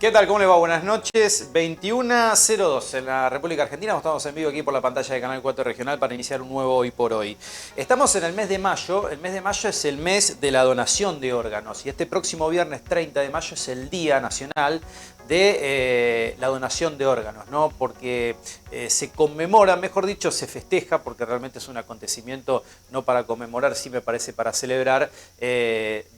¿Qué tal? ¿Cómo le va? Buenas noches. 21:02 en la República Argentina. Estamos en vivo aquí por la pantalla de Canal 4 Regional para iniciar un nuevo Hoy por Hoy. Estamos en el mes de mayo. El mes de mayo es el mes de la donación de órganos. Y este próximo viernes 30 de mayo es el Día Nacional de la donación de órganos, ¿no? Porque se conmemora, mejor dicho, se festeja, porque realmente es un acontecimiento no para conmemorar, sí me parece para celebrar,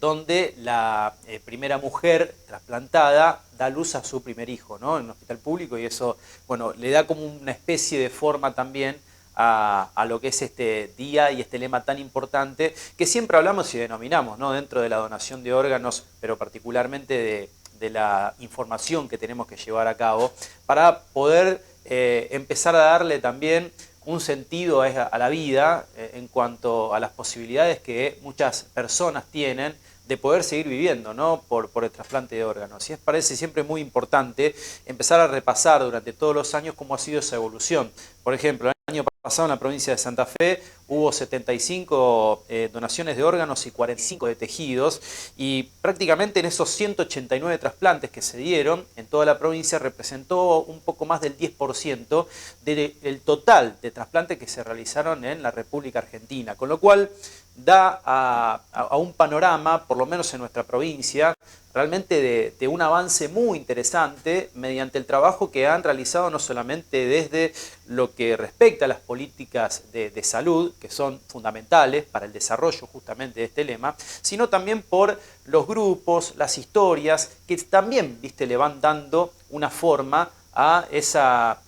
donde la primera mujer trasplantada da luz a su primer hijo, ¿no? En un hospital público, y eso, bueno, le da como una especie de forma también a lo que es este día y este lema tan importante que siempre hablamos y denominamos, ¿no? Dentro de la donación de órganos, pero particularmente de la información que tenemos que llevar a cabo para poder empezar a darle también un sentido a la vida en cuanto a las posibilidades que muchas personas tienen de poder seguir viviendo, ¿no? por el trasplante de órganos. Y parece siempre muy importante empezar a repasar durante todos los años cómo ha sido esa evolución. Por ejemplo, el año pasado en la provincia de Santa Fe hubo 75 donaciones de órganos y 45 de tejidos, y prácticamente en esos 189 trasplantes que se dieron en toda la provincia representó un poco más del 10% del total de trasplantes que se realizaron en la República Argentina, con lo cual da a un panorama, por lo menos en nuestra provincia, realmente de un avance muy interesante mediante el trabajo que han realizado no solamente desde lo que respecta a las políticas de salud, que son fundamentales para el desarrollo justamente de este lema, sino también por los grupos, las historias, que también, viste, le van dando una forma a esa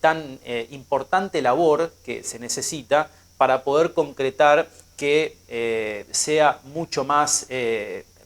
tan importante labor que se necesita para poder concretar que sea mucho más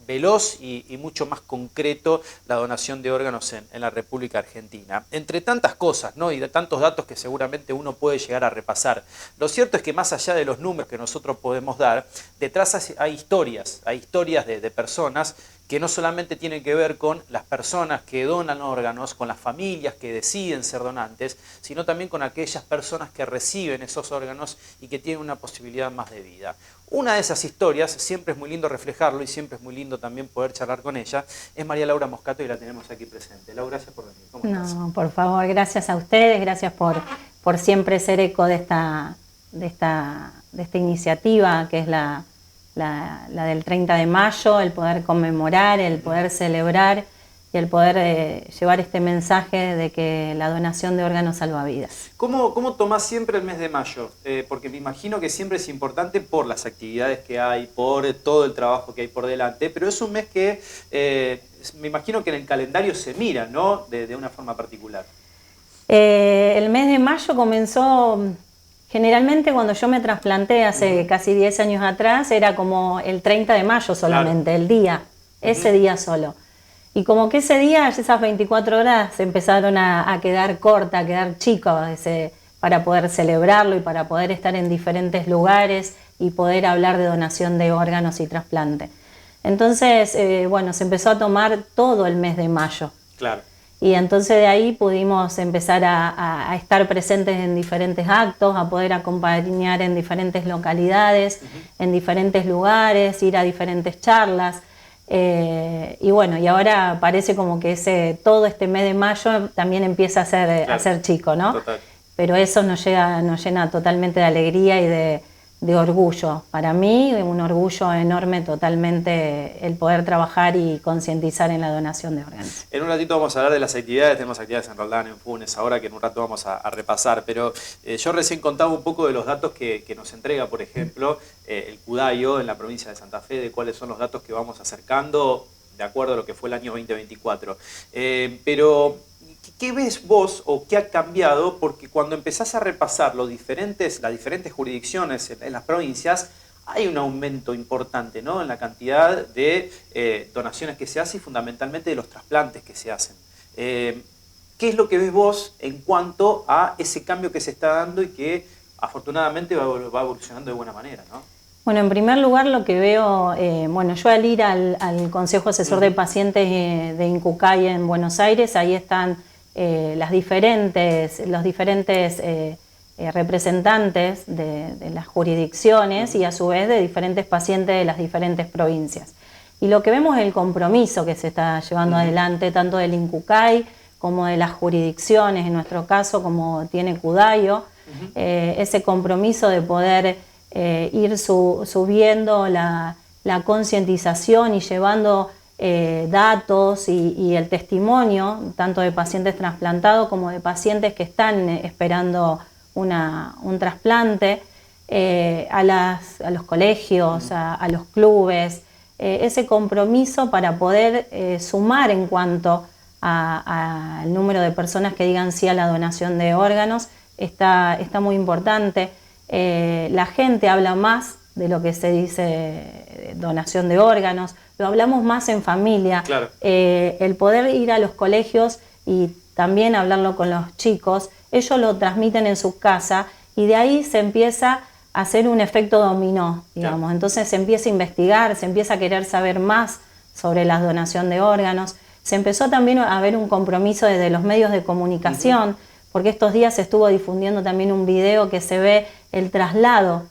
veloz y mucho más concreto la donación de órganos en la República Argentina. Entre tantas cosas, ¿no? Y de tantos datos que seguramente uno puede llegar a repasar, lo cierto es que más allá de los números que nosotros podemos dar, detrás hay historias de personas que no solamente tienen que ver con las personas que donan órganos, con las familias que deciden ser donantes, sino también con aquellas personas que reciben esos órganos y que tienen una posibilidad más de vida. Una de esas historias, siempre es muy lindo reflejarlo y siempre es muy lindo también poder charlar con ella, es María Laura Moscato, y la tenemos aquí presente. Laura, gracias por venir. ¿Cómo estás? No, por favor, gracias a ustedes, gracias por siempre ser eco de esta iniciativa que es la del 30 de mayo, el poder conmemorar, el poder celebrar y el poder llevar este mensaje de que la donación de órganos salva vidas. ¿Cómo tomás siempre el mes de mayo? Porque me imagino que siempre es importante por las actividades que hay, por todo el trabajo que hay por delante, pero es un mes que me imagino que en el calendario se mira, ¿no? De una forma particular. El mes de mayo comenzó... Generalmente cuando yo me trasplanté hace casi 10 años atrás era como el 30 de mayo solamente, claro, el día, ese día solo. Y como que ese día, esas 24 horas empezaron a quedar cortas, a quedar chicas para poder celebrarlo y para poder estar en diferentes lugares y poder hablar de donación de órganos y trasplante. Entonces, bueno, se empezó a tomar todo el mes de mayo. Claro. Y entonces de ahí pudimos empezar a estar presentes en diferentes actos, a poder acompañar en diferentes localidades, en diferentes lugares, ir a diferentes charlas. Y bueno, y ahora parece como que todo este mes de mayo también empieza a ser chico, ¿no? Total. Pero eso nos llena totalmente de alegría y de orgullo. Para mí, un orgullo enorme totalmente el poder trabajar y concientizar en la donación de órganos. En un ratito vamos a hablar de las actividades, tenemos actividades en Roldán, en Funes, ahora que en un rato vamos a repasar, pero yo recién contaba un poco de los datos que nos entrega, por ejemplo, el CUDAIO en la provincia de Santa Fe, de cuáles son los datos que vamos acercando de acuerdo a lo que fue el año 2024. Pero ¿qué ves vos o qué ha cambiado? Porque cuando empezás a repasar las diferentes jurisdicciones en las provincias, hay un aumento importante, ¿no? En la cantidad de donaciones que se hacen y fundamentalmente de los trasplantes que se hacen. ¿Qué es lo que ves vos en cuanto a ese cambio que se está dando y que afortunadamente va evolucionando de buena manera, ¿no? Bueno, en primer lugar lo que veo, bueno, yo al ir al Consejo Asesor de Pacientes de INCUCAI en Buenos Aires, ahí están los diferentes representantes de las jurisdicciones y a su vez de diferentes pacientes de las diferentes provincias. Y lo que vemos es el compromiso que se está llevando adelante, tanto del INCUCAI como de las jurisdicciones, en nuestro caso como tiene Cudayo, ese compromiso de poder ir subiendo la concientización y llevando datos y el testimonio, tanto de pacientes trasplantados como de pacientes que están esperando un trasplante, a los colegios, a los clubes, ese compromiso para poder sumar en cuanto al número de personas que digan sí a la donación de órganos, está muy importante. La gente habla más de lo que se dice donación de órganos, lo hablamos más en familia. Claro. El poder ir a los colegios y también hablarlo con los chicos, ellos lo transmiten en su casa y de ahí se empieza a hacer un efecto dominó, digamos. Claro. Entonces se empieza a investigar, se empieza a querer saber más sobre la donación de órganos. Se empezó también a haber un compromiso desde los medios de comunicación, porque estos días se estuvo difundiendo también un video que se ve el traslado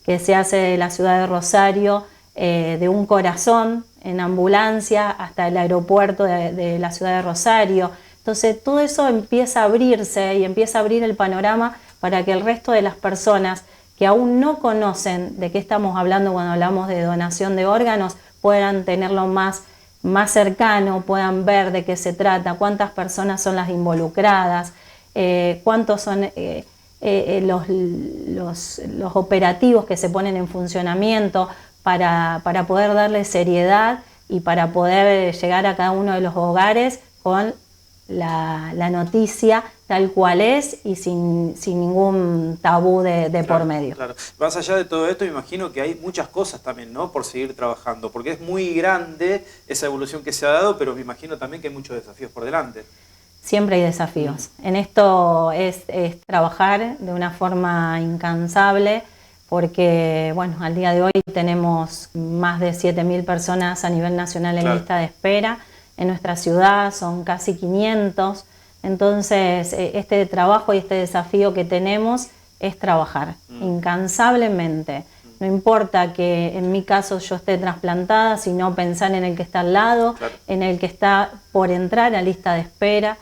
que se hace de la ciudad de Rosario, de un corazón en ambulancia hasta el aeropuerto de la ciudad de Rosario. Entonces todo eso empieza a abrirse y empieza a abrir el panorama para que el resto de las personas que aún no conocen de qué estamos hablando cuando hablamos de donación de órganos puedan tenerlo más cercano, puedan ver de qué se trata, cuántas personas son las involucradas, cuántos son los operativos que se ponen en funcionamiento para poder darle seriedad y para poder llegar a cada uno de los hogares con la noticia tal cual es y sin ningún tabú de por medio. Claro. Más allá de todo esto, me imagino que hay muchas cosas también, ¿no?, por seguir trabajando, porque es muy grande esa evolución que se ha dado, pero me imagino también que hay muchos desafíos por delante. Siempre hay desafíos. En esto es trabajar de una forma incansable, porque bueno, al día de hoy tenemos más de 7.000 personas a nivel nacional en lista de espera. En nuestra ciudad son casi 500. Entonces, este trabajo y este desafío que tenemos es trabajar incansablemente. No importa que en mi caso yo esté trasplantada, sino pensar en el que está al lado, en el que está por entrar a lista de espera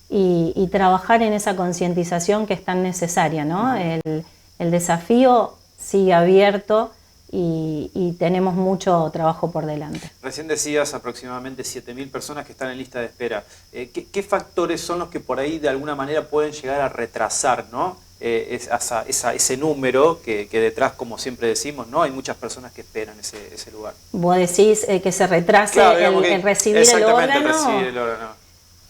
y trabajar en esa concientización que es tan necesaria, ¿no? El desafío sigue abierto y tenemos mucho trabajo por delante. Recién decías aproximadamente 7.000 personas que están en lista de espera. ¿Qué factores son los que por ahí de alguna manera pueden llegar a retrasar, ¿no?, ese número que detrás, como siempre decimos, ¿no?, hay muchas personas que esperan ese lugar? ¿Vos decís que se retrase el recibir el órgano? Exactamente, el recibir el órgano.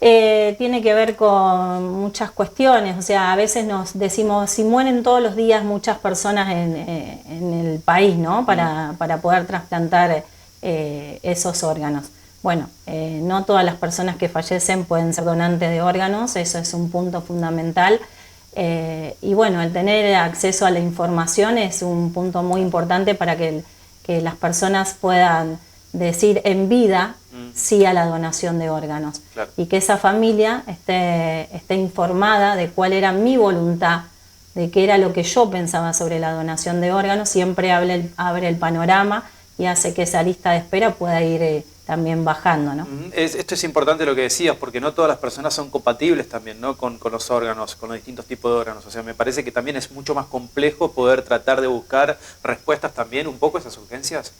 Tiene que ver con muchas cuestiones, o sea, a veces nos decimos, si mueren todos los días muchas personas en el país, ¿no?, para poder trasplantar esos órganos. Bueno, no todas las personas que fallecen pueden ser donantes de órganos, eso es un punto fundamental. Y bueno, el tener acceso a la información es un punto muy importante para que las personas puedan decir en vida sí a la donación de órganos. Claro. Y que esa familia esté informada de cuál era mi voluntad, de qué era lo que yo pensaba sobre la donación de órganos. Siempre abre el panorama y hace que esa lista de espera pueda ir también bajando, ¿no? Esto es importante lo que decías, porque no todas las personas son compatibles también, ¿no?, con los órganos, con los distintos tipos de órganos. O sea, me parece que también es mucho más complejo poder tratar de buscar respuestas también un poco a esas urgencias.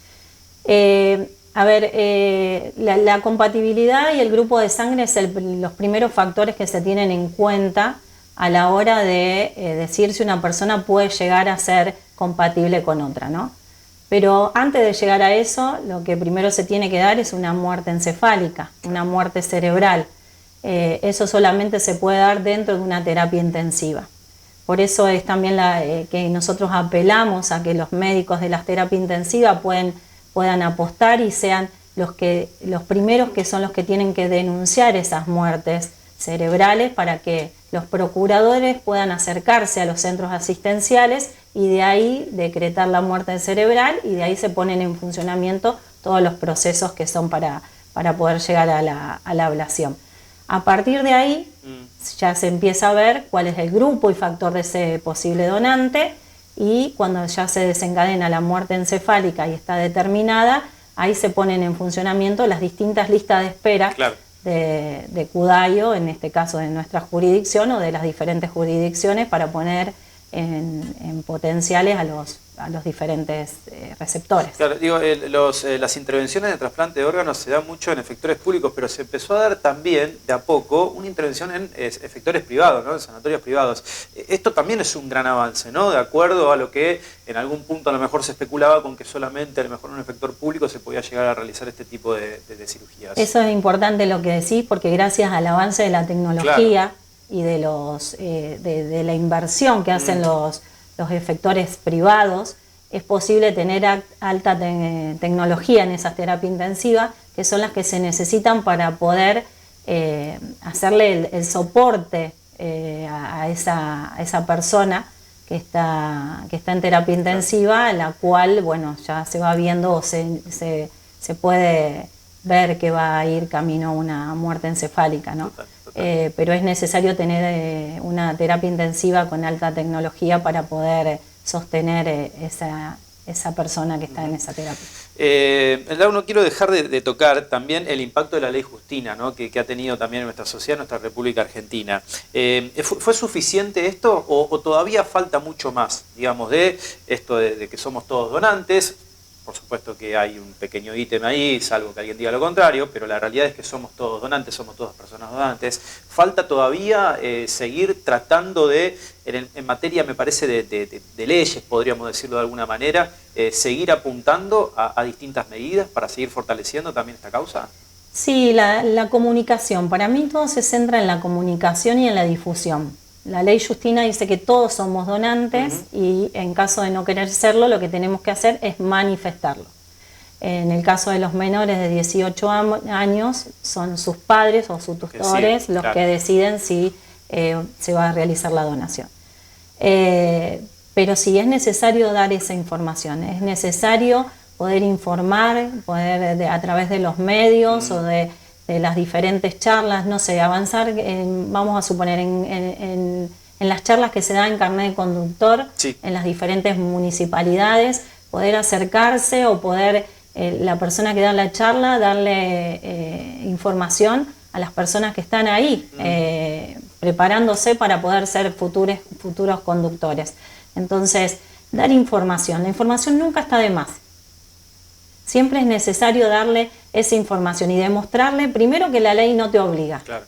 La compatibilidad y el grupo de sangre es los primeros factores que se tienen en cuenta a la hora de decir si una persona puede llegar a ser compatible con otra, ¿no? Pero antes de llegar a eso, lo que primero se tiene que dar es una muerte encefálica, una muerte cerebral. Eso solamente se puede dar dentro de una terapia intensiva. Por eso es también que nosotros apelamos a que los médicos de la terapia intensiva puedan apostar y sean los primeros que son los que tienen que denunciar esas muertes cerebrales para que los procuradores puedan acercarse a los centros asistenciales y de ahí decretar la muerte cerebral y de ahí se ponen en funcionamiento todos los procesos que son para poder llegar a la ablación. A partir de ahí ya se empieza a ver cuál es el grupo y factor de ese posible donante y cuando ya se desencadena la muerte encefálica y está determinada, ahí se ponen en funcionamiento las distintas listas de espera Claro. de Cudayo, en este caso de nuestra jurisdicción o de las diferentes jurisdicciones, para poner en potenciales a los diferentes receptores. Claro, digo, las intervenciones de trasplante de órganos se dan mucho en efectores públicos, pero se empezó a dar también, de a poco, una intervención en efectores privados, ¿no? En sanatorios privados. Esto también es un gran avance, ¿no? De acuerdo a lo que en algún punto a lo mejor se especulaba con que solamente a lo mejor en un efector público se podía llegar a realizar este tipo de cirugías. Eso es importante lo que decís, porque gracias al avance de la tecnología, claro, y de de la inversión que hacen los efectores privados, es posible tener alta tecnología en esas terapias intensivas, que son las que se necesitan para poder hacerle el soporte a esa persona que está en terapia intensiva, la cual, bueno, ya se va viendo o se puede ver que va a ir camino a una muerte encefálica, ¿no? Total. Pero es necesario tener una terapia intensiva con alta tecnología para poder sostener esa persona que está en esa terapia. No quiero dejar de tocar también el impacto de la ley Justina, ¿no? que ha tenido también en nuestra sociedad, en nuestra República Argentina. ¿Fue suficiente esto o todavía falta mucho más, digamos, de esto de que somos todos donantes? Por supuesto que hay un pequeño ítem ahí, salvo que alguien diga lo contrario, pero la realidad es que somos todos donantes, somos todas personas donantes. Falta todavía seguir tratando de, en materia, me parece, de leyes, podríamos decirlo de alguna manera, seguir apuntando a distintas medidas para seguir fortaleciendo también esta causa. Sí, la comunicación. Para mí todo se centra en la comunicación y en la difusión. La ley Justina dice que todos somos donantes y en caso de no querer serlo, lo que tenemos que hacer es manifestarlo. En el caso de los menores de 18 años, son sus padres o sus tutores los que deciden si se va a realizar la donación. Pero sí es necesario dar esa información, es necesario poder informar, poder a través de los medios o de las diferentes charlas, no sé, avanzar, vamos a suponer, en las charlas que se dan en carnet de conductor, en las diferentes municipalidades, poder acercarse o poder, la persona que da la charla, darle información a las personas que están ahí, preparándose para poder ser futuros conductores. Entonces, dar información. La información nunca está de más. Siempre es necesario darle esa información y demostrarle primero que la ley no te obliga. Claro.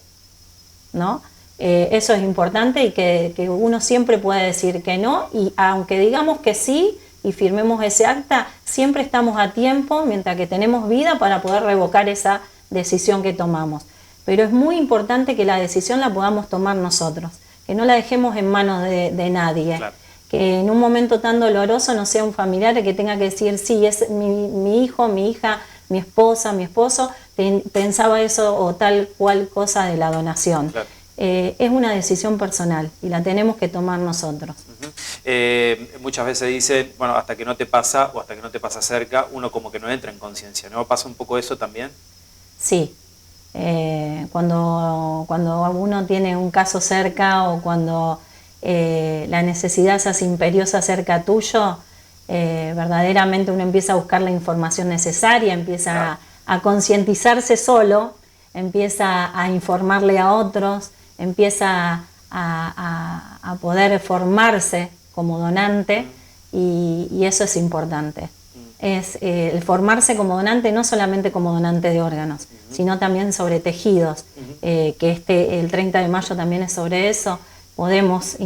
¿No? Eso es importante y que uno siempre puede decir que no, y aunque digamos que sí y firmemos ese acta, siempre estamos a tiempo, mientras que tenemos vida, para poder revocar esa decisión que tomamos. Pero es muy importante que la decisión la podamos tomar nosotros, que no la dejemos en manos de nadie. Claro. Que en un momento tan doloroso no sea un familiar el que tenga que decir, sí, es mi hijo, mi hija, mi esposa, mi esposo, pensaba eso o tal cual cosa de la donación. Claro. Es una decisión personal y la tenemos que tomar nosotros. Muchas veces dicen, bueno, hasta que no te pasa o hasta que no te pasa cerca, uno como que no entra en conciencia, ¿no? ¿Pasa un poco eso también? Sí. Cuando uno tiene un caso cerca o cuando la necesidad se hace imperiosa cerca tuyo, verdaderamente uno empieza a buscar la información necesaria, empieza a concientizarse solo, empieza a informarle a otros, empieza a poder formarse como donante y eso es importante. Es el formarse como donante, no solamente como donante de órganos, sino también sobre tejidos, que el 30 de mayo también es sobre eso. Podemos,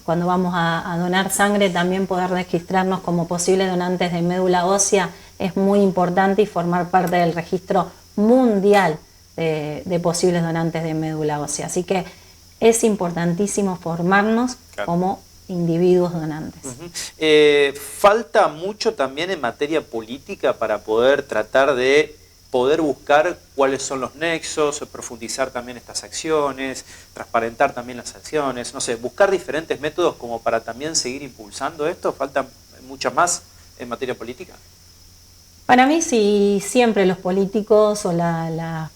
cuando vamos a donar sangre, también poder registrarnos como posibles donantes de médula ósea. Es muy importante y formar parte del registro mundial de posibles donantes de médula ósea. Así que es importantísimo formarnos como individuos donantes. ¿Falta mucho también en materia política para poder tratar de buscar cuáles son los nexos, profundizar también estas acciones, transparentar también las acciones, no sé, buscar diferentes métodos como para también seguir impulsando esto? ¿Falta mucho más en materia política? Para mí sí, siempre los políticos o la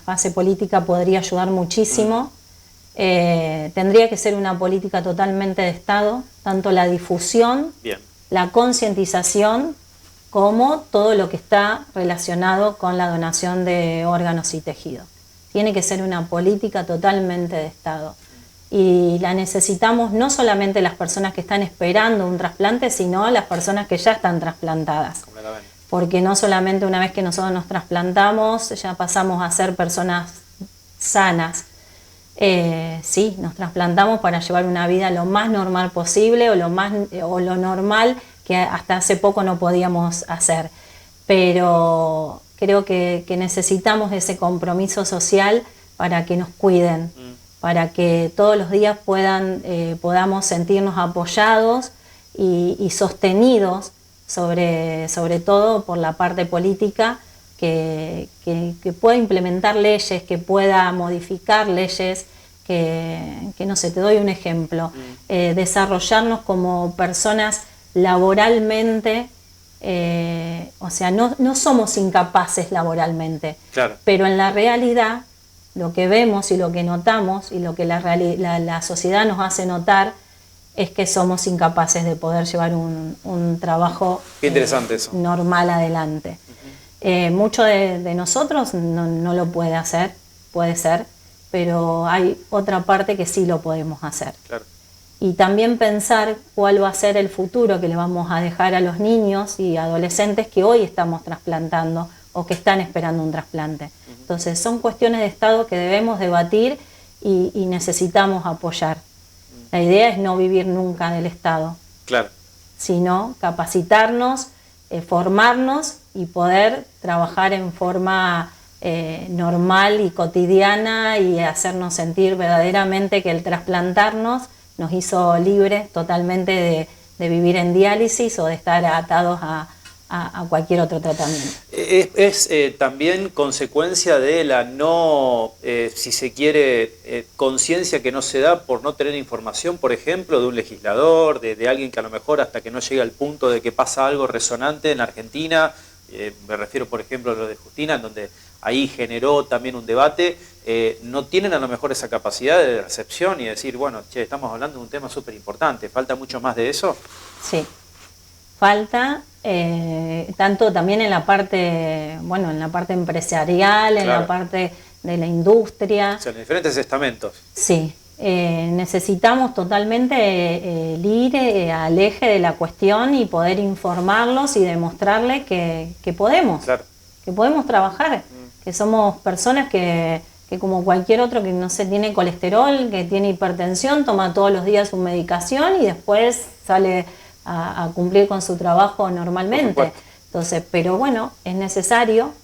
fase política podría ayudar muchísimo. Tendría que ser una política totalmente de Estado, tanto la difusión, la concientización como todo lo que está relacionado con la donación de órganos y tejidos. Tiene que ser una política totalmente de Estado. Y la necesitamos no solamente las personas que están esperando un trasplante, sino las personas que ya están trasplantadas. Porque no solamente una vez que nosotros nos trasplantamos, ya pasamos a ser personas sanas. Sí, nos trasplantamos para llevar una vida lo más normal posible o lo normal que hasta hace poco no podíamos hacer. Pero creo que necesitamos ese compromiso social para que nos cuiden, para que todos los días podamos sentirnos apoyados y sostenidos, sobre todo por la parte política, que pueda implementar leyes, que pueda modificar leyes, que no sé, te doy un ejemplo, desarrollarnos como personas laboralmente, o sea, no somos incapaces laboralmente, claro. Pero en la realidad lo que vemos y lo que notamos y lo que la sociedad nos hace notar es que somos incapaces de poder llevar un trabajo Qué interesante eso. Normal adelante. Mucho de nosotros no lo puede hacer, puede ser, pero hay otra parte que sí lo podemos hacer. Claro. Y también pensar cuál va a ser el futuro que le vamos a dejar a los niños y adolescentes que hoy estamos trasplantando o que están esperando un trasplante. Entonces son cuestiones de Estado que debemos debatir y necesitamos apoyar. La idea es no vivir nunca del Estado, claro, sino capacitarnos, formarnos y poder trabajar en forma normal y cotidiana y hacernos sentir verdaderamente que el trasplantarnos nos hizo libres totalmente de vivir en diálisis o de estar atados a cualquier otro tratamiento. Es también consecuencia de la si se quiere, conciencia que no se da por no tener información, por ejemplo, de un legislador, de alguien que a lo mejor hasta que no llega al punto de que pasa algo resonante en Argentina, me refiero por ejemplo a lo de Justina, en donde ahí generó también un debate, no tienen a lo mejor esa capacidad de recepción y decir, bueno, che, estamos hablando de un tema súper importante, ¿falta mucho más de eso? Sí, falta, tanto también en la parte, en la parte empresarial, en la parte de la industria. O sea, en diferentes estamentos. Sí, necesitamos totalmente ir al eje de la cuestión y poder informarlos y demostrarles que podemos, que podemos trabajar, que somos personas que como cualquier otro que no sé, tiene colesterol, que tiene hipertensión, toma todos los días su medicación y después sale a cumplir con su trabajo normalmente. Entonces, pero bueno, es necesario,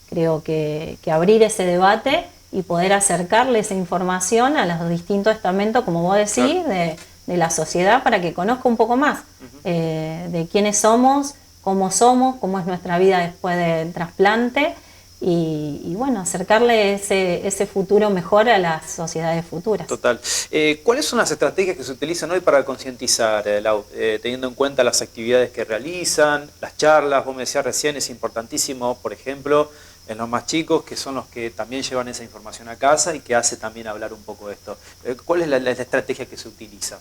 creo que abrir ese debate y poder acercarle esa información a los distintos estamentos, como vos decís, de la sociedad, para que conozca un poco más de quiénes somos, cómo es nuestra vida después del trasplante y bueno, acercarle ese futuro mejor a las sociedades futuras. Total. ¿Cuáles son las estrategias que se utilizan hoy para concientizar, Lau, teniendo en cuenta las actividades que realizan, las charlas? Vos me decías recién, es importantísimo, por ejemplo, en los más chicos, que son los que también llevan esa información a casa y que hace también hablar un poco de esto. ¿Cuál es la estrategia que se utiliza?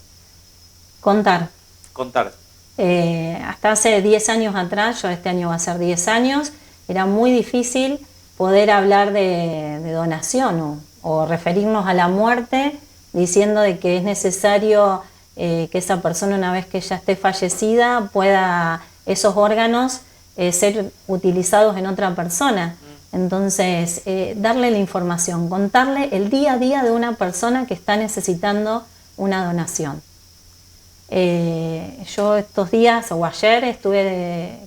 Contar. Contar. Hasta hace 10 años atrás, yo este año va a ser 10 años, era muy difícil poder hablar de donación o referirnos a la muerte diciendo de que es necesario que esa persona, una vez que ya esté fallecida, pueda esos órganos ser utilizados en otra persona. Entonces, darle la información, contarle el día a día de una persona que está necesitando una donación. Yo estos días o ayer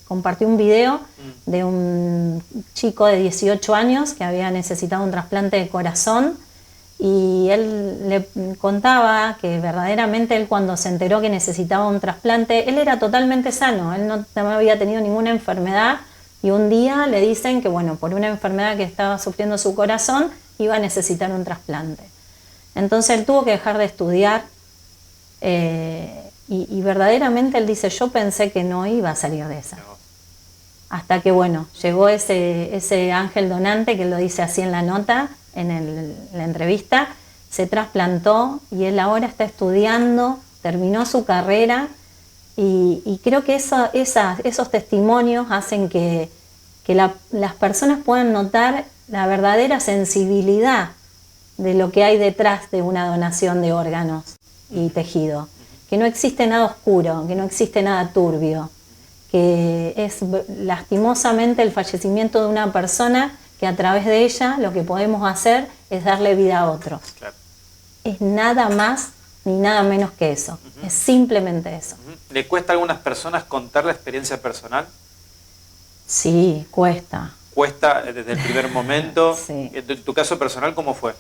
compartí un video de un chico de 18 años que había necesitado un trasplante de corazón y él le contaba que verdaderamente él, cuando se enteró que necesitaba un trasplante, él era totalmente sano, él no había tenido ninguna enfermedad y un día le dicen que bueno, por una enfermedad que estaba sufriendo su corazón iba a necesitar un trasplante. Entonces él tuvo que dejar de estudiar y verdaderamente él dice, yo pensé que no iba a salir de esa. Hasta que bueno, llegó ese ángel donante, que él lo dice así en la nota, en la entrevista, se trasplantó y él ahora está estudiando, terminó su carrera Y creo que esos testimonios hacen que las personas puedan notar la verdadera sensibilidad de lo que hay detrás de una donación de órganos y tejido. Que no existe nada oscuro, que no existe nada turbio, que es lastimosamente el fallecimiento de una persona que a través de ella lo que podemos hacer es darle vida a otro. Claro. Es nada más ni nada menos que eso, es simplemente eso. ¿Le cuesta a algunas personas contar la experiencia personal? Sí, cuesta. ¿Cuesta desde el primer momento? Sí. ¿En tu caso personal cómo fue?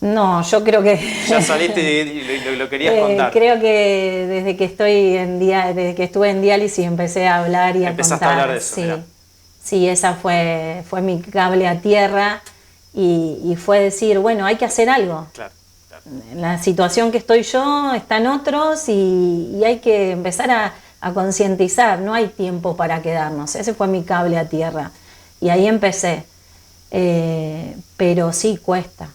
No, yo creo que... Ya saliste y lo querías contar. Creo que desde que estuve en diálisis empecé a hablar y Empezaste a contar. a hablar de eso, sí. mirá. Sí, esa fue mi cable a tierra y fue decir, bueno, hay que hacer algo. Claro, claro. En la situación que estoy yo, están otros y hay que empezar a concientizar, no hay tiempo para quedarnos. Ese fue mi cable a tierra y ahí empecé. Pero sí, cuesta.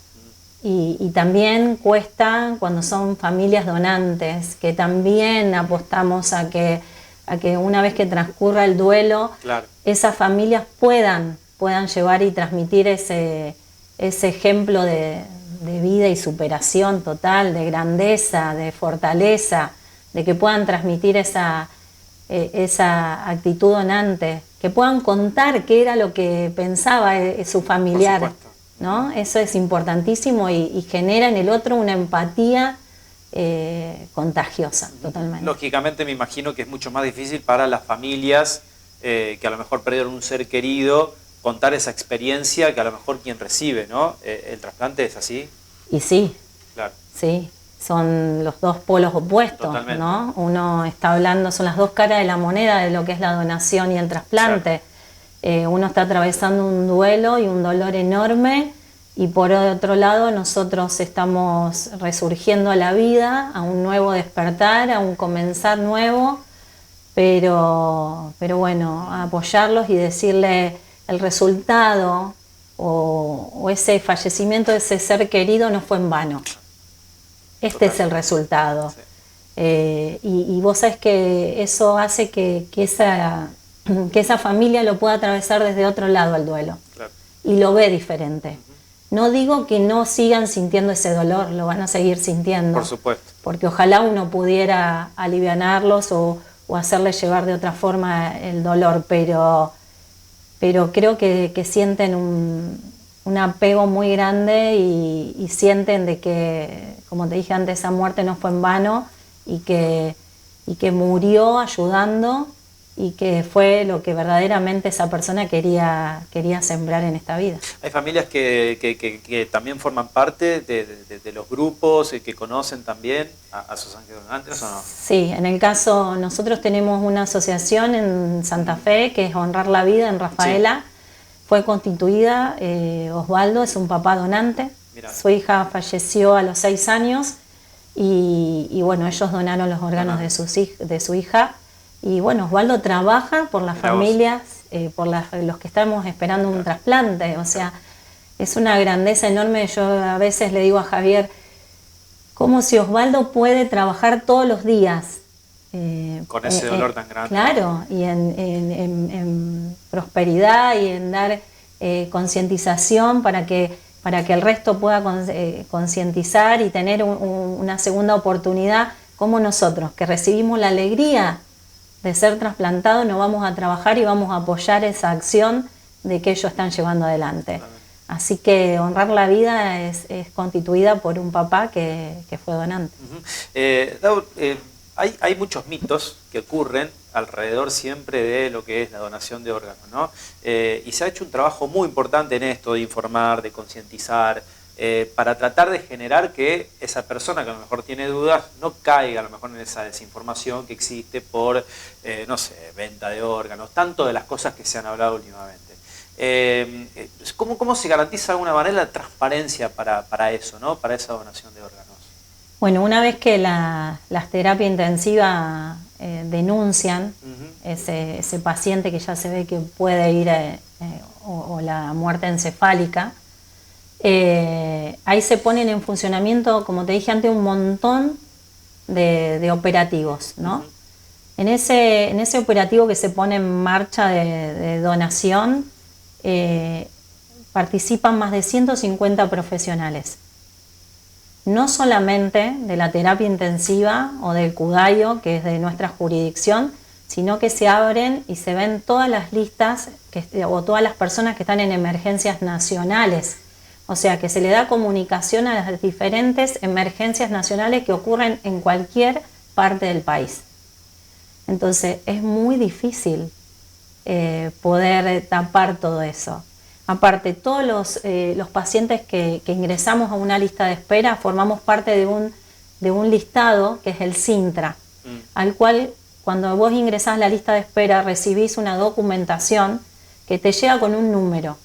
Y también cuesta cuando son familias donantes, que también apostamos a que una vez que transcurra el duelo, Claro. esas familias puedan llevar y transmitir ese ejemplo de vida y superación total, de grandeza, de fortaleza, de que puedan transmitir esa actitud donante, que puedan contar qué era lo que pensaba su familiar. Por supuesto. ¿No? Eso es importantísimo y genera en el otro una empatía contagiosa, totalmente. Lógicamente me imagino que es mucho más difícil para las familias que a lo mejor perdieron un ser querido, contar esa experiencia que a lo mejor quien recibe, ¿no? ¿El trasplante es así? Y sí, Claro. sí, son los dos polos opuestos, Totalmente. ¿no? Uno está hablando, son las dos caras de la moneda de lo que es la donación y el trasplante. Uno está atravesando un duelo y un dolor enorme y por otro lado nosotros estamos resurgiendo a la vida, a un nuevo despertar, a un comenzar nuevo, pero bueno, a apoyarlos y decirle el resultado o ese fallecimiento de ese ser querido no fue en vano. Este es el resultado. Sí. Y vos sabés que eso hace que esa familia lo pueda atravesar desde otro lado el duelo. Claro. Y lo ve diferente. No digo que no sigan sintiendo ese dolor, lo van a seguir sintiendo. Por supuesto. Porque ojalá uno pudiera alivianarlos o hacerles llevar de otra forma el dolor, pero creo que sienten un apego muy grande y sienten de que, como te dije antes, esa muerte no fue en vano y que murió ayudando y que fue lo que verdaderamente esa persona quería sembrar en esta vida. Hay familias que también forman parte de los grupos, que conocen también a sus ángeles donantes, ¿o no? Sí, en el caso, nosotros tenemos una asociación en Santa Fe, que es Honrar la Vida, en Rafaela. Sí. Fue constituida, Osvaldo es un papá donante. Mirá. Su hija falleció a los 6 años y bueno, ellos donaron los órganos de su hija. Y bueno, Osvaldo trabaja por las familias, por los que estamos esperando un trasplante. O sea, es una grandeza enorme. Yo a veces le digo a Javier, como si Osvaldo puede trabajar todos los días. Con ese dolor tan grande. Claro, y en prosperidad y en dar concientización para que el resto pueda concientizar y tener una segunda oportunidad, como nosotros, que recibimos la alegría de ser trasplantados, nos vamos a trabajar y vamos a apoyar esa acción de que ellos están llevando adelante. Así que Honrar la Vida es constituida por un papá que fue donante. Daud, hay muchos mitos que ocurren alrededor siempre de lo que es la donación de órganos, ¿no? Y se ha hecho un trabajo muy importante en esto, de informar, de concientizar, para tratar de generar que esa persona que a lo mejor tiene dudas no caiga a lo mejor en esa desinformación que existe por, no sé, venta de órganos, tanto de las cosas que se han hablado últimamente. ¿Cómo se garantiza de alguna manera la transparencia para eso, ¿no? Para esa donación de órganos? Bueno, una vez que las terapias intensivas denuncian ese paciente que ya se ve que puede ir o la muerte encefálica, ahí se ponen en funcionamiento, como te dije antes, un montón de operativos, ¿no? En ese operativo que se pone en marcha de donación, participan más de 150 profesionales. No solamente de la terapia intensiva o del Cudayo, que es de nuestra jurisdicción, sino que se abren y se ven todas las listas o todas las personas que están en emergencias nacionales. O sea, que se le da comunicación a las diferentes emergencias nacionales que ocurren en cualquier parte del país. Entonces es muy difícil poder tapar todo eso. Aparte, todos los pacientes que ingresamos a una lista de espera formamos parte de un listado que es el Sintra, al cual cuando vos ingresás a la lista de espera recibís una documentación que te llega con un número.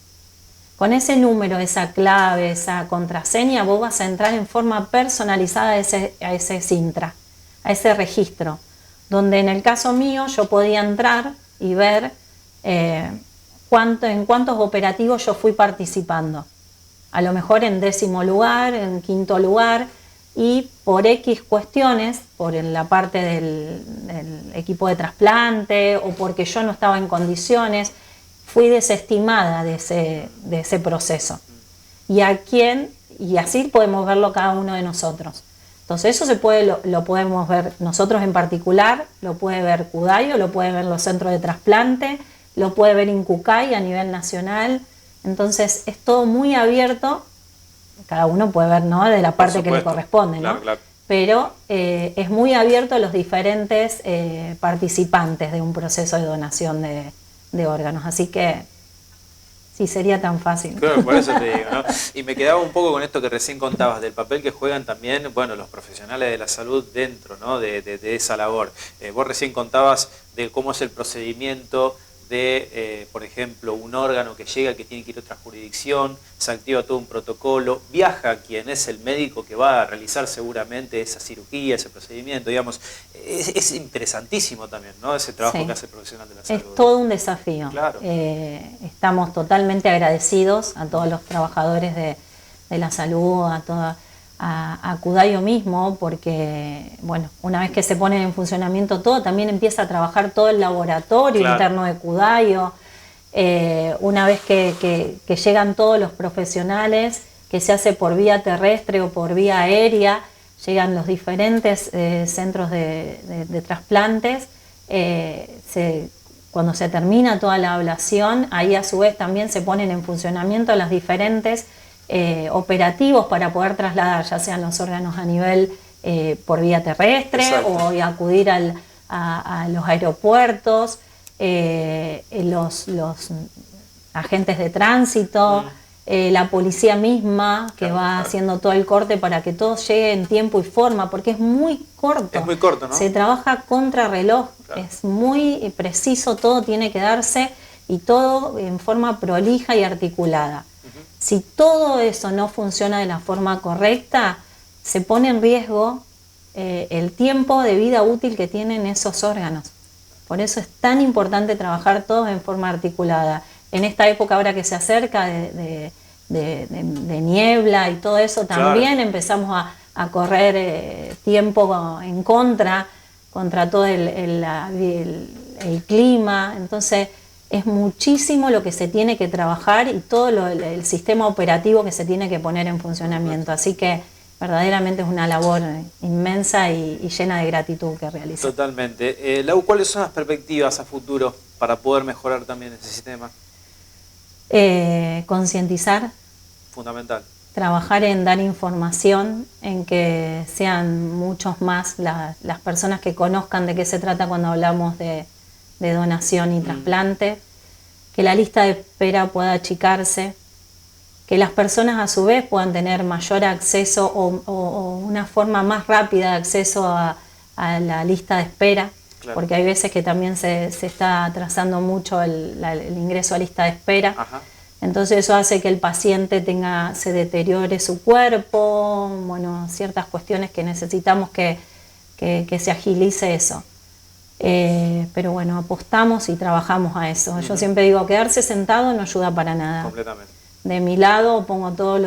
Con ese número, esa clave, esa contraseña, vos vas a entrar en forma personalizada a ese Sintra, a ese registro, donde en el caso mío yo podía entrar y ver en cuántos operativos yo fui participando. A lo mejor en 10º lugar, en 5º lugar, y por X cuestiones, por la parte del equipo de trasplante o porque yo no estaba en condiciones, fui desestimada de ese proceso. Y así podemos verlo cada uno de nosotros. Entonces eso lo podemos ver nosotros en particular, lo puede ver Cudayo, lo puede ver los centros de trasplante, lo puede ver Incucay a nivel nacional. Entonces es todo muy abierto, cada uno puede ver, ¿no?, de la parte que le corresponde, ¿no? Claro. Pero es muy abierto a los diferentes participantes de un proceso de donación de órganos. Así que sí, sería tan fácil. Claro, por eso te digo, ¿no? Y me quedaba un poco con esto que recién contabas, del papel que juegan también, bueno, los profesionales de la salud dentro, ¿no?, de esa labor. Vos recién contabas de cómo es el procedimiento de, por ejemplo, un órgano que llega, que tiene que ir a otra jurisdicción, se activa todo un protocolo, viaja quien es el médico que va a realizar seguramente esa cirugía, ese procedimiento, digamos. Es interesantísimo también, ¿no?, ese trabajo que hace el profesional de la salud. Es todo un desafío. Claro. Estamos totalmente agradecidos a todos los trabajadores de la salud, a Cudayo mismo, porque bueno, una vez que se pone en funcionamiento todo, también empieza a trabajar todo el laboratorio interno de Cudayo. Una vez que llegan todos los profesionales, que se hace por vía terrestre o por vía aérea, llegan los diferentes centros de trasplantes, cuando se termina toda la ablación, ahí a su vez también se ponen en funcionamiento las diferentes operativos para poder trasladar ya sean los órganos a nivel por vía terrestre. Exacto. O acudir a los aeropuertos, los agentes de tránsito, la policía misma que va haciendo todo el corte para que todo llegue en tiempo y forma, porque es muy corto. Es muy corto, ¿no? Se trabaja contra reloj, es muy preciso, todo tiene que darse y todo en forma prolija y articulada. Si todo eso no funciona de la forma correcta, se pone en riesgo el tiempo de vida útil que tienen esos órganos. Por eso es tan importante trabajar todos en forma articulada. En esta época ahora que se acerca de niebla y todo eso, también empezamos a correr tiempo en contra todo el clima. Entonces es muchísimo lo que se tiene que trabajar y todo el sistema operativo que se tiene que poner en funcionamiento. Así que verdaderamente es una labor inmensa y llena de gratitud que realiza. Totalmente. Lau, ¿cuáles son las perspectivas a futuro para poder mejorar también ese sistema? Concientizar. Fundamental. Trabajar en dar información, en que sean muchos más las personas que conozcan de qué se trata cuando hablamos de donación y trasplante, que la lista de espera pueda achicarse, que las personas a su vez puedan tener mayor acceso o una forma más rápida de acceso a la lista de espera, porque hay veces que también se está atrasando mucho el ingreso a lista de espera. Ajá. Entonces eso hace que el paciente se deteriore su cuerpo, bueno, ciertas cuestiones que necesitamos que se agilice eso. Pero bueno, apostamos y trabajamos a eso. Yo siempre digo, quedarse sentado no ayuda para nada. Completamente. De mi lado pongo todos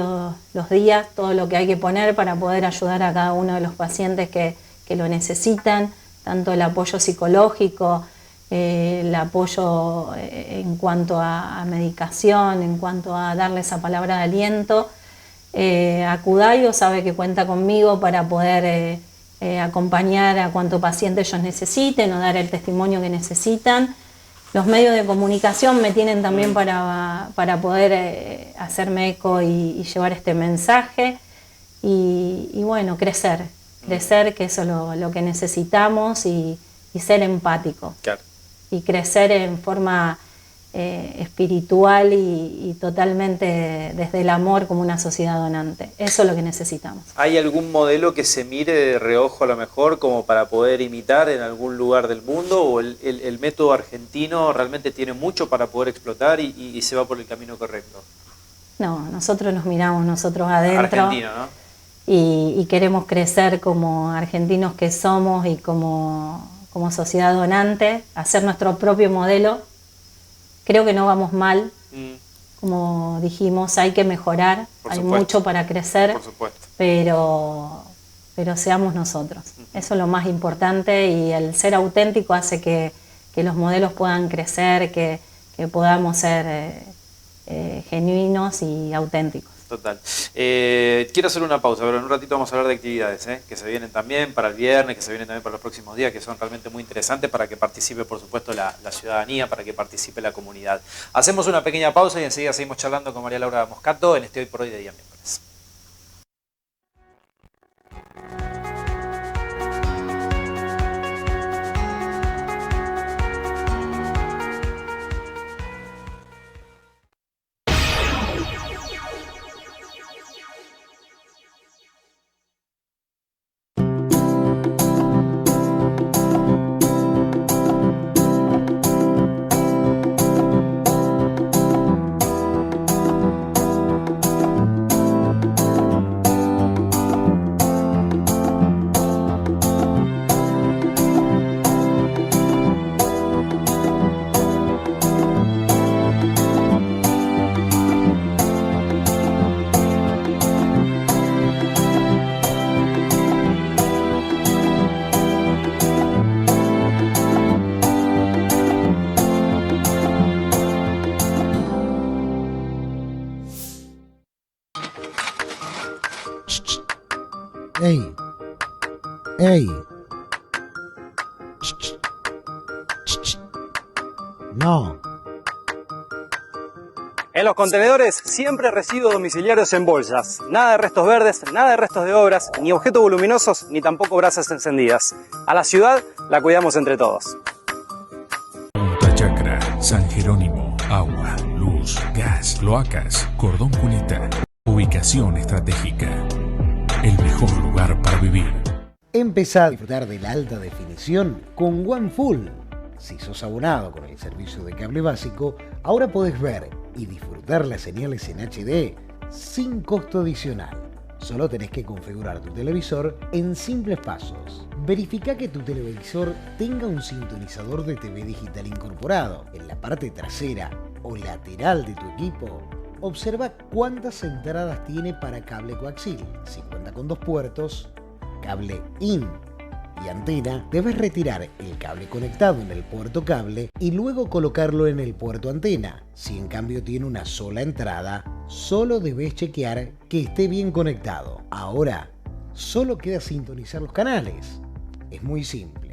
los días todo lo que hay que poner para poder ayudar a cada uno de los pacientes que lo necesitan, tanto el apoyo psicológico, el apoyo en cuanto a medicación, en cuanto a darle esa palabra de aliento. Acudayo sabe que cuenta conmigo para poder acompañar a cuanto paciente ellos necesiten o dar el testimonio que necesitan. Los medios de comunicación me tienen también para poder hacerme eco y llevar este mensaje y bueno, crecer, que eso es lo que necesitamos y ser empático. Claro. Y crecer en forma espiritual y totalmente desde el amor como una sociedad donante. Eso es lo que necesitamos. ¿Hay algún modelo que se mire de reojo a lo mejor como para poder imitar en algún lugar del mundo? ¿O el método argentino realmente tiene mucho para poder explotar y se va por el camino correcto? No, nosotros nos miramos nosotros adentro. Argentino, ¿no? Y queremos crecer como argentinos que somos y como sociedad donante, hacer nuestro propio modelo. Creo que no vamos mal, como dijimos, hay que mejorar, hay mucho para crecer, pero seamos nosotros. Eso es lo más importante y el ser auténtico hace que los modelos puedan crecer, que podamos ser genuinos y auténticos. Total. Quiero hacer una pausa, pero en un ratito vamos a hablar de actividades que se vienen también para el viernes, que se vienen también para los próximos días, que son realmente muy interesantes para que participe, por supuesto, la ciudadanía, para que participe la comunidad. Hacemos una pequeña pausa y enseguida seguimos charlando con María Laura Moscato en este Hoy por Hoy de día miércoles. ¡Ey! ¡Ey! ¡No! En los contenedores siempre residuos domiciliarios en bolsas. Nada de restos verdes, nada de restos de obras, ni objetos voluminosos, ni tampoco brasas encendidas. A la ciudad la cuidamos entre todos. Punta Chacra, San Jerónimo, agua, luz, gas, cloacas, cordón cuneta. Ubicación estratégica. El mejor lugar para vivir. Empezá a disfrutar de la alta definición con OneFull. Si sos abonado con el servicio de cable básico, ahora podés ver y disfrutar las señales en HD sin costo adicional. Solo tenés que configurar tu televisor en simples pasos. Verifica que tu televisor tenga un sintonizador de TV digital incorporado. En la parte trasera o lateral de tu equipo, observa cuántas entradas tiene para cable coaxil. Si cuenta con 2 puertos, cable IN y antena, debes retirar el cable conectado en el puerto cable y luego colocarlo en el puerto antena. Si en cambio tiene una sola entrada, solo debes chequear que esté bien conectado. Ahora, solo queda sintonizar los canales. Es muy simple.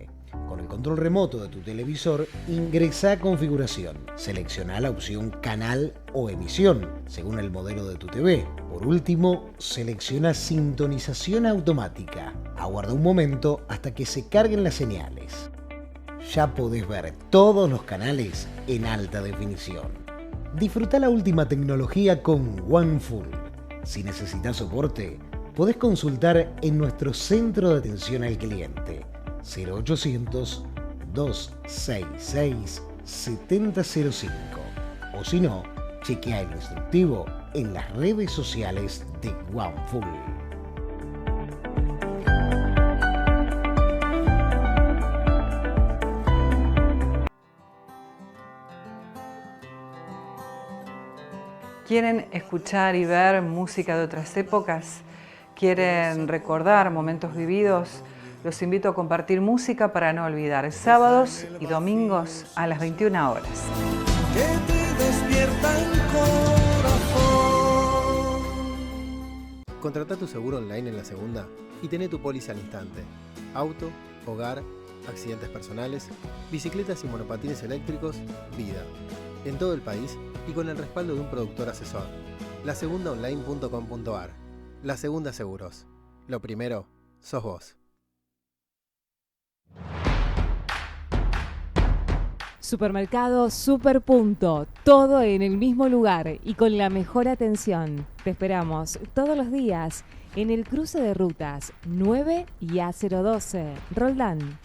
Con el control remoto de tu televisor, ingresa a configuración. Selecciona la opción canal o emisión, según el modelo de tu TV. Por último, selecciona sintonización automática. Aguarda un momento hasta que se carguen las señales. Ya podés ver todos los canales en alta definición. Disfruta la última tecnología con OneFull. Si necesitas soporte, podés consultar en nuestro centro de atención al cliente 0800 266 7005 o si no, chequea el instructivo en las redes sociales de OneFull. ¿Quieren escuchar y ver música de otras épocas? ¿Quieren recordar momentos vividos? Los invito a compartir música para no olvidar, sábados y domingos a las 21 horas. Que te despierta el corazón. Contrata tu seguro online en La Segunda y tené tu póliza al instante. Auto, hogar, accidentes personales, bicicletas y monopatines eléctricos, vida. En todo el país y con el respaldo de un productor asesor. lasegundaonline.com.ar. La Segunda Seguros. Lo primero, sos vos. Supermercado Superpunto, todo en el mismo lugar y con la mejor atención. Te esperamos todos los días en el cruce de rutas 9 y A012, Roldán.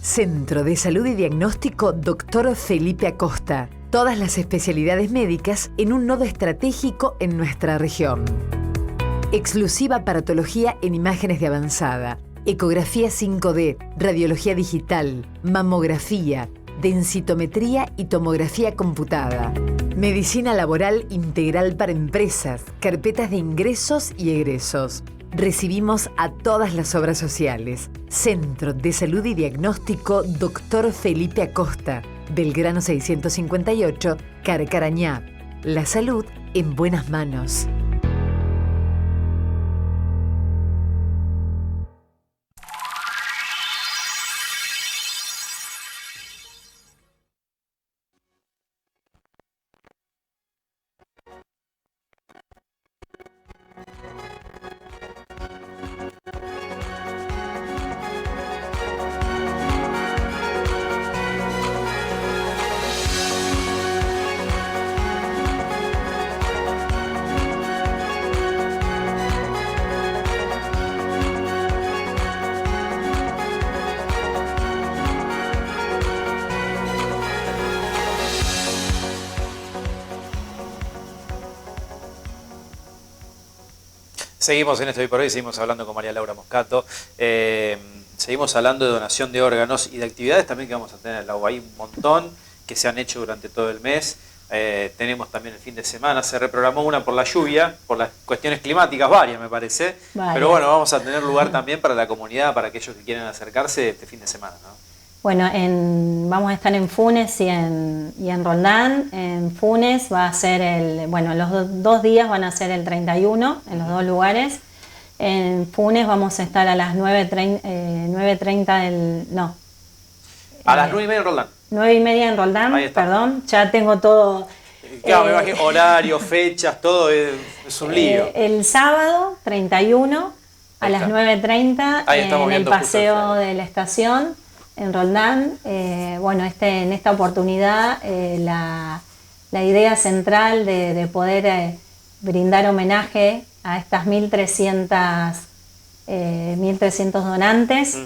Centro de Salud y Diagnóstico Dr. Felipe Acosta. Todas las especialidades médicas en un nodo estratégico en nuestra región. Exclusiva aparatología en imágenes de avanzada, ecografía 5D, radiología digital, mamografía, densitometría y tomografía computada. Medicina laboral integral para empresas, carpetas de ingresos y egresos. Recibimos a todas las obras sociales. Centro de Salud y Diagnóstico Dr. Felipe Acosta, Belgrano 658, Carcarañá. La salud en buenas manos. Seguimos en esto hoy por hoy, seguimos hablando con María Laura Moscato, seguimos hablando de donación de órganos y de actividades también que vamos a tener en la UBA. Hay un montón que se han hecho durante todo el mes, tenemos también el fin de semana, se reprogramó una por la lluvia, por las cuestiones climáticas, varias me parece, pero bueno, vamos a tener lugar también para la comunidad, para aquellos que quieran acercarse este fin de semana, ¿no? Bueno, vamos a estar en Funes y en Roldán. En Funes va a ser los dos días van a ser el 31 en los dos lugares. En Funes vamos a estar a las 9:30 a las 9:30 en Roldán. 9:30 en Roldán, perdón, ya tengo todo. Claro, me imagino, horario, fechas, todo es un lío. El sábado 31 a las 9:30 en el paseo de la estación. En Roldán, en esta oportunidad la idea central de poder brindar homenaje a estas 1.300 donantes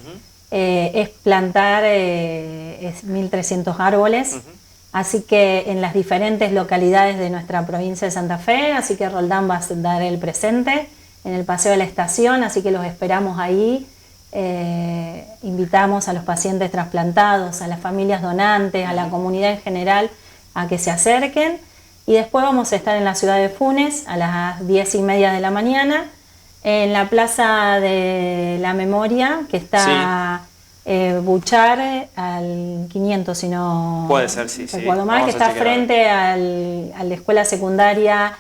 es plantar 1.300 árboles, así que en las diferentes localidades de nuestra provincia de Santa Fe, así que Roldán va a dar el presente en el paseo de la estación, así que los esperamos ahí. Invitamos a los pacientes trasplantados, a las familias donantes, a la comunidad en general a que se acerquen, y después vamos a estar en la ciudad de Funes a las 10:30 de la mañana en la Plaza de la Memoria, que está Buchar al 500, si no puede ser, recuerdo mal, que está frente a la escuela secundaria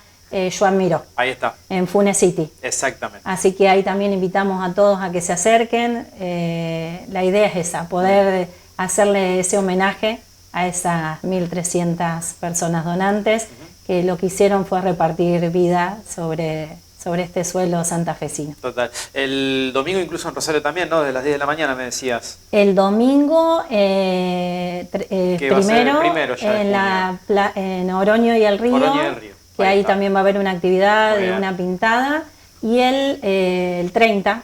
Joan Miró. Ahí está. En Funes City. Exactamente. Así que ahí también invitamos a todos a que se acerquen. La idea es esa, poder hacerle ese homenaje a esas 1.300 personas donantes que lo que hicieron fue repartir vida sobre este suelo santafesino. Total. El domingo incluso en Rosario también, ¿no? Desde las 10 de la mañana me decías. El domingo primero en Oroño y el Río. Que ahí también va a haber una actividad de una pintada, y el 30,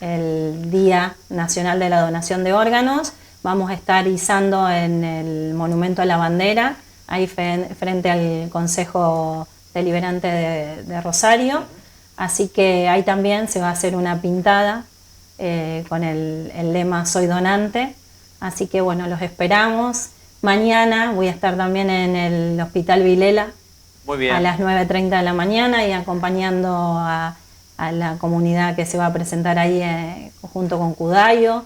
el Día Nacional de la Donación de Órganos, vamos a estar izando en el Monumento a la Bandera, ahí frente al Consejo Deliberante de Rosario, así que ahí también se va a hacer una pintada con el lema Soy Donante, así que bueno, los esperamos. Mañana voy a estar también en el Hospital Vilela, Muy bien. a las 9:30 de la mañana y acompañando a la comunidad que se va a presentar ahí junto con Cudayo.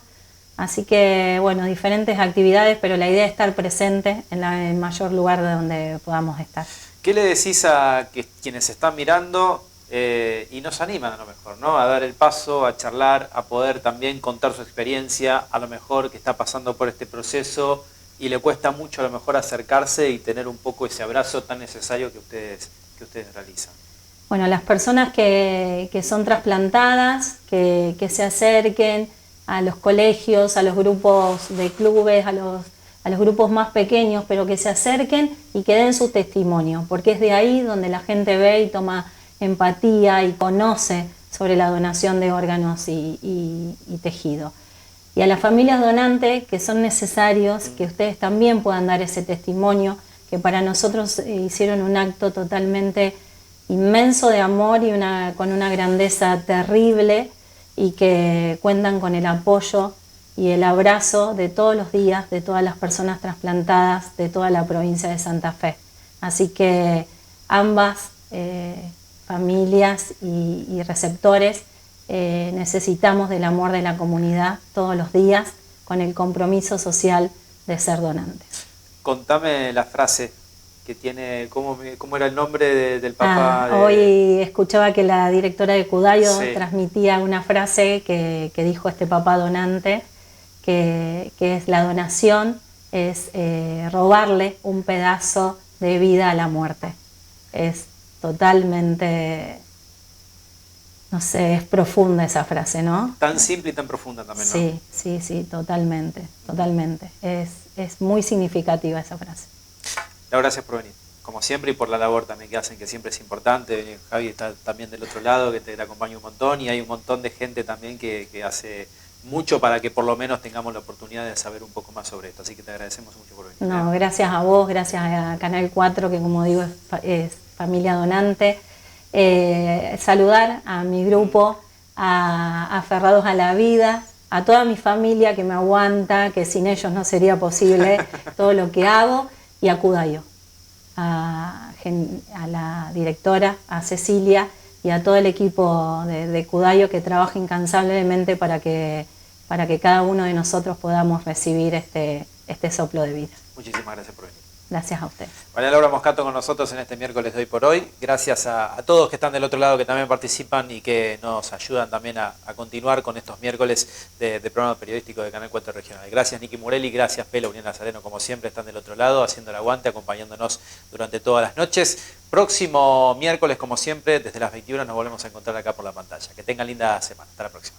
Así que, bueno, diferentes actividades, pero la idea es estar presente en el mayor lugar de donde podamos estar. ¿Qué le decís a quienes están mirando y nos animan a lo mejor, ¿no? A dar el paso, a charlar, a poder también contar su experiencia, a lo mejor que está pasando por este proceso y le cuesta mucho a lo mejor acercarse y tener un poco ese abrazo tan necesario que ustedes realizan? Bueno, las personas que son trasplantadas, que se acerquen a los colegios, a los grupos de clubes, a los grupos más pequeños, pero que se acerquen y que den su testimonio, porque es de ahí donde la gente ve y toma empatía y conoce sobre la donación de órganos y tejido. Y a las familias donantes, que son necesarios, que ustedes también puedan dar ese testimonio, que para nosotros hicieron un acto totalmente inmenso de amor y con una grandeza terrible, y que cuentan con el apoyo y el abrazo de todos los días de todas las personas trasplantadas de toda la provincia de Santa Fe. Así que ambas familias y receptores necesitamos del amor de la comunidad todos los días con el compromiso social de ser donantes. Contame la frase que tiene, ¿cómo era el nombre del papá? Hoy escuchaba que la directora de Cudayo Sí. transmitía una frase que dijo este papá donante, que es: la donación es robarle un pedazo de vida a la muerte. Es totalmente, no sé, es profunda esa frase, ¿no? Tan simple y tan profunda también, ¿no? Sí, totalmente. Es muy significativa esa frase. Laura, gracias por venir, como siempre, y por la labor también que hacen, que siempre es importante. Javi está también del otro lado, que te acompaña un montón, y hay un montón de gente también que hace mucho para que por lo menos tengamos la oportunidad de saber un poco más sobre esto. Así que te agradecemos mucho por venir. No, gracias a vos, gracias a Canal 4, que como digo es familia donante. Saludar a mi grupo, a Aferrados a la Vida, a toda mi familia que me aguanta, que sin ellos no sería posible todo lo que hago, y a Cudayo, a la directora, a Cecilia y a todo el equipo de Cudayo que trabaja incansablemente para que cada uno de nosotros podamos recibir este soplo de vida. Muchísimas gracias por venir. Gracias a ustedes. María Laura Moscato con nosotros en este miércoles de Hoy por Hoy. Gracias a todos que están del otro lado, que también participan y que nos ayudan también a continuar con estos miércoles de programa periodístico de Canal 4 Regional. Gracias Nicky Murelli, gracias Pela Unión Nazareno, como siempre están del otro lado haciendo el aguante, acompañándonos durante todas las noches. Próximo miércoles, como siempre, desde las 21 nos volvemos a encontrar acá por la pantalla. Que tengan linda semana. Hasta la próxima.